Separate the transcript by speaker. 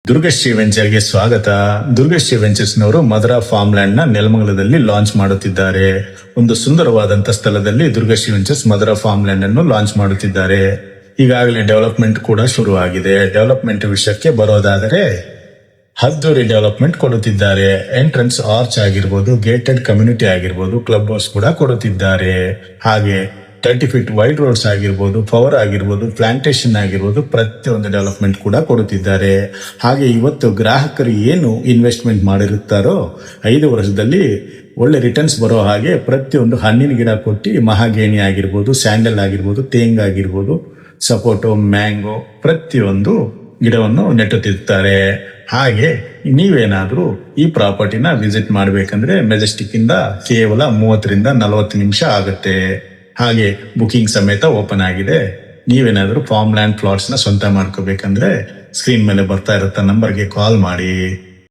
Speaker 1: ದುರ್ಗಶ್ರೀ ವೆಂಚರ್ಗೆ ಸ್ವಾಗತ. Durgashri ವೆಂಚರ್ಸ್ನವರು Madhura farm land ನ ನೆಲಮಂಗಲದಲ್ಲಿ launch ಮಾಡುತ್ತಿದ್ದಾರೆ. ಒಂದು ಸುಂದರವಾದಂತ ಸ್ಥಳದಲ್ಲಿ Durgashri ventures Madhura farm land ಅನ್ನು ಲಾಂಚ್ ಮಾಡುತ್ತಿದ್ದಾರೆ. ಈಗಾಗಲೇ ಡೆವಲಪ್ಮೆಂಟ್ ಕೂಡ ಶುರುವಾಗಿದೆ. ಡೆವಲಪ್ಮೆಂಟ್ ವಿಷಯಕ್ಕೆ ಬರೋದಾದರೆ ಹದ್ದೂರಿ ಡೆವಲಪ್ಮೆಂಟ್ ಕೊಡುತ್ತಿದ್ದಾರೆ. ಎಂಟ್ರೆನ್ಸ್ ಆರ್ಚ್ ಆಗಿರ್ಬೋದು, ಗೇಟೆಡ್ ಕಮ್ಯುನಿಟಿ ಆಗಿರ್ಬೋದು, ಕ್ಲಬ್ ಹೌಸ್ ಕೂಡ ಕೊಡುತ್ತಿದ್ದಾರೆ. ಹಾಗೆ 30 ಫೀಟ್ ವೈಡ್ ರೋಡ್ಸ್ ಆಗಿರ್ಬೋದು, ಪವರ್ ಆಗಿರ್ಬೋದು, ಪ್ಲಾಂಟೇಶನ್ ಆಗಿರ್ಬೋದು, ಪ್ರತಿಯೊಂದು ಡೆವಲಪ್ಮೆಂಟ್ ಕೂಡ ಕೊಡುತ್ತಿದ್ದಾರೆ. ಹಾಗೆ ಇವತ್ತು ಗ್ರಾಹಕರು ಏನು ಇನ್ವೆಸ್ಟ್ಮೆಂಟ್ ಮಾಡಿರುತ್ತಾರೋ 5 ವರ್ಷದಲ್ಲಿ ಒಳ್ಳೆ ರಿಟರ್ನ್ಸ್ ಬರೋ ಹಾಗೆ ಪ್ರತಿಯೊಂದು ಹಣ್ಣಿನ ಗಿಡ ಕೊಟ್ಟು ಮಹಾಗೇಣಿ ಆಗಿರ್ಬೋದು, ಸ್ಯಾಂಡಲ್ ಆಗಿರ್ಬೋದು, ತೇಂಗ ಆಗಿರ್ಬೋದು, ಸಪೋಟೊ, ಮ್ಯಾಂಗೋ ಪ್ರತಿಯೊಂದು ಗಿಡವನ್ನು ನೆಟ್ಟುತ್ತಿರ್ತಾರೆ. ಹಾಗೆ ನೀವೇನಾದ್ರೂ ಈ ಪ್ರಾಪರ್ಟಿನ ವಿಸಿಟ್ ಮಾಡಬೇಕಂದ್ರೆ ಮೆಜೆಸ್ಟಿಕ್ ಇಂದ ಕೇವಲ 30 ರಿಂದ 40 ನಿಮಿಷ ಆಗುತ್ತೆ. ಹಾಗೆ ಬುಕಿಂಗ್ ಸಮೇತ ಓಪನ್ ಆಗಿದೆ. ನೀವೇನಾದ್ರೂ ಫಾರ್ಮ್ ಲ್ಯಾಂಡ್ ಪ್ಲಾಟ್ಸ್ ನ ಸ್ವಂತ ಮಾಡ್ಕೋಬೇಕಂದ್ರೆ ಸ್ಕ್ರೀನ್ ಮೇಲೆ ಬರ್ತಾ ಇರುತ್ತ ನಂಬರ್ಗೆ ಕಾಲ್ ಮಾಡಿ.